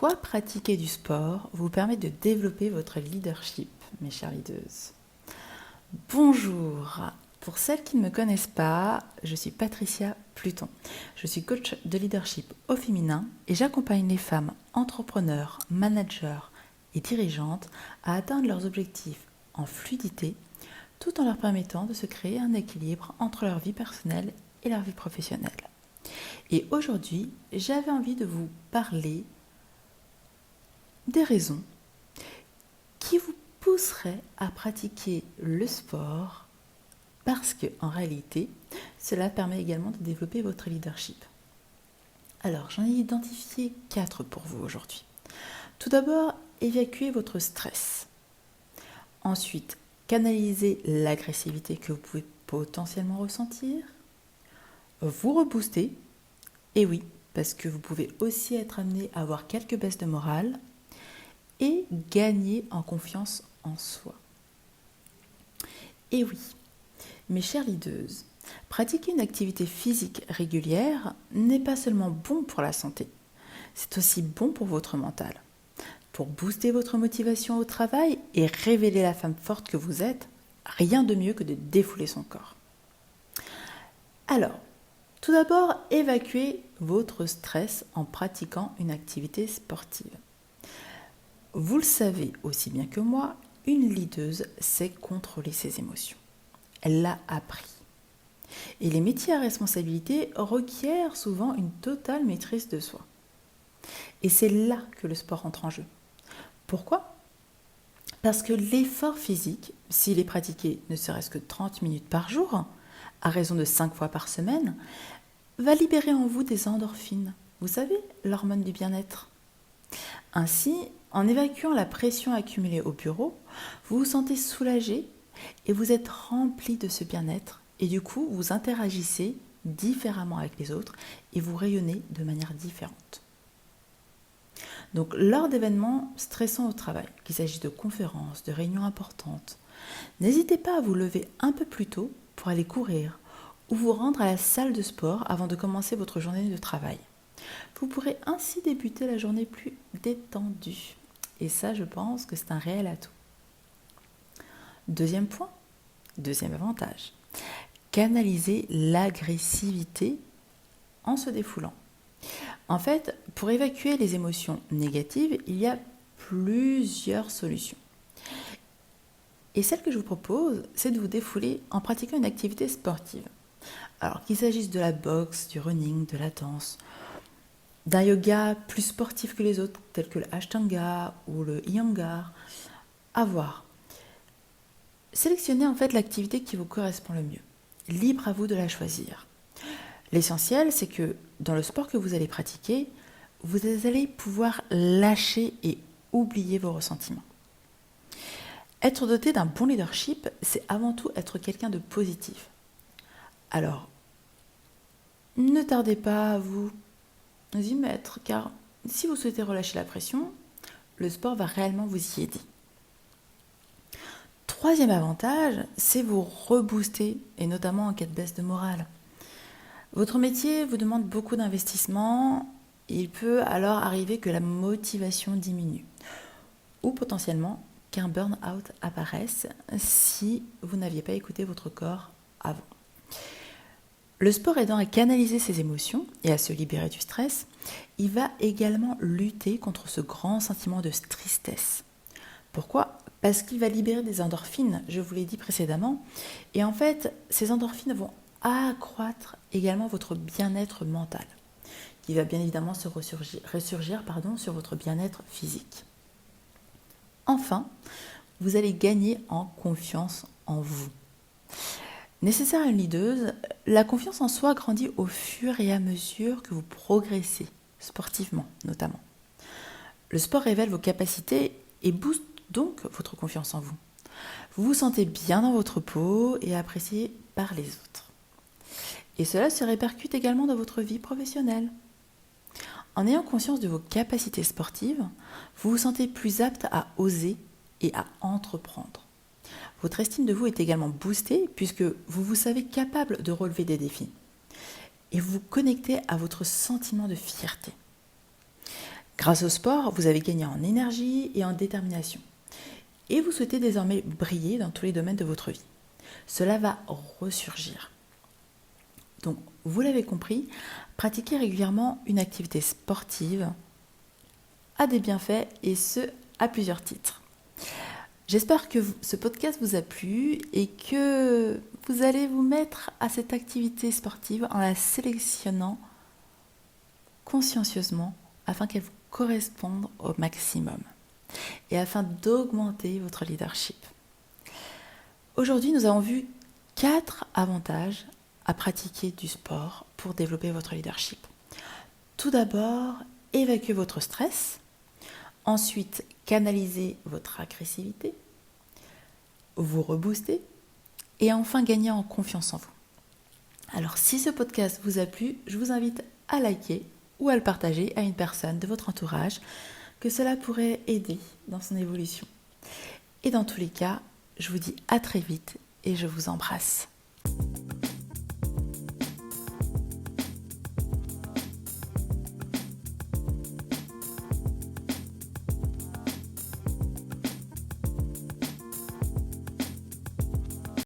Pourquoi pratiquer du sport vous permet de développer votre leadership, mes chères leaders? Bonjour. Pour celles qui ne me connaissent pas, je suis Patricia Pluton. Je suis coach de leadership au féminin et j'accompagne les femmes entrepreneurs, managers et dirigeantes à atteindre leurs objectifs en fluidité, tout en leur permettant de se créer un équilibre entre leur vie personnelle et leur vie professionnelle. Et aujourd'hui, j'avais envie de vous parler des raisons qui vous pousseraient à pratiquer le sport parce qu'en réalité, cela permet également de développer votre leadership. Alors, j'en ai identifié 4 pour vous aujourd'hui. Tout d'abord, évacuer votre stress. Ensuite, canaliser l'agressivité que vous pouvez potentiellement ressentir. Vous rebooster. Et oui, parce que vous pouvez aussi être amené à avoir quelques baisses de morale. Et gagner en confiance en soi. Et oui, mes chères leaders, pratiquer une activité physique régulière n'est pas seulement bon pour la santé, c'est aussi bon pour votre mental. Pour booster votre motivation au travail et révéler la femme forte que vous êtes, rien de mieux que de défouler son corps. Alors, tout d'abord, évacuez votre stress en pratiquant une activité sportive. Vous le savez aussi bien que moi, une leaduse sait contrôler ses émotions. Elle l'a appris. Et les métiers à responsabilité requièrent souvent une totale maîtrise de soi. Et c'est là que le sport entre en jeu. Pourquoi ? Parce que l'effort physique, s'il est pratiqué ne serait-ce que 30 minutes par jour, à raison de 5 fois par semaine, va libérer en vous des endorphines. Vous savez, l'hormone du bien-être. Ainsi, en évacuant la pression accumulée au bureau, vous vous sentez soulagé et vous êtes rempli de ce bien-être et du coup, vous interagissez différemment avec les autres et vous rayonnez de manière différente. Donc, lors d'événements stressants au travail, qu'il s'agisse de conférences, de réunions importantes, n'hésitez pas à vous lever un peu plus tôt pour aller courir ou vous rendre à la salle de sport avant de commencer votre journée de travail. Vous pourrez ainsi débuter la journée plus détendue. Et ça, je pense que c'est un réel atout. Deuxième point, deuxième avantage, canaliser l'agressivité en se défoulant. En fait, pour évacuer les émotions négatives, il y a plusieurs solutions. Et celle que je vous propose, c'est de vous défouler en pratiquant une activité sportive. Alors qu'il s'agisse de la boxe, du running, de la danse, d'un yoga plus sportif que les autres, tel que le Ashtanga ou le Iyengar, à voir. Sélectionnez en fait l'activité qui vous correspond le mieux. Libre à vous de la choisir. L'essentiel, c'est que dans le sport que vous allez pratiquer, vous allez pouvoir lâcher et oublier vos ressentiments. Être doté d'un bon leadership, c'est avant tout être quelqu'un de positif. Alors, ne tardez pas à vous y mettre, car si vous souhaitez relâcher la pression, le sport va réellement vous y aider. Troisième avantage, c'est vous rebooster, et notamment en cas de baisse de morale. Votre métier vous demande beaucoup d'investissement, et il peut alors arriver que la motivation diminue, ou potentiellement qu'un burn-out apparaisse si vous n'aviez pas écouté votre corps avant. Le sport aidant à canaliser ses émotions et à se libérer du stress, il va également lutter contre ce grand sentiment de tristesse. Pourquoi ? Parce qu'il va libérer des endorphines, je vous l'ai dit précédemment, et en fait, ces endorphines vont accroître également votre bien-être mental, qui va bien évidemment se ressurgir sur votre bien-être physique. Enfin, vous allez gagner en confiance en vous. Nécessaire à une leaduse, la confiance en soi grandit au fur et à mesure que vous progressez, sportivement notamment. Le sport révèle vos capacités et booste donc votre confiance en vous. Vous vous sentez bien dans votre peau et apprécié par les autres. Et cela se répercute également dans votre vie professionnelle. En ayant conscience de vos capacités sportives, vous vous sentez plus apte à oser et à entreprendre. Votre estime de vous est également boostée puisque vous vous savez capable de relever des défis. Et vous vous connectez à votre sentiment de fierté. Grâce au sport, vous avez gagné en énergie et en détermination. Et vous souhaitez désormais briller dans tous les domaines de votre vie. Cela va ressurgir. Donc, vous l'avez compris, pratiquer régulièrement une activité sportive a des bienfaits et ce, à plusieurs titres. J'espère que ce podcast vous a plu et que vous allez vous mettre à cette activité sportive en la sélectionnant consciencieusement afin qu'elle vous corresponde au maximum et afin d'augmenter votre leadership. Aujourd'hui, nous avons vu 4 avantages à pratiquer du sport pour développer votre leadership. Tout d'abord, évacuer votre stress. Ensuite, canaliser votre agressivité. Vous rebooster. Et enfin, gagner en confiance en vous. Alors, si ce podcast vous a plu, je vous invite à liker ou à le partager à une personne de votre entourage que cela pourrait aider dans son évolution. Et dans tous les cas, je vous dis à très vite et je vous embrasse.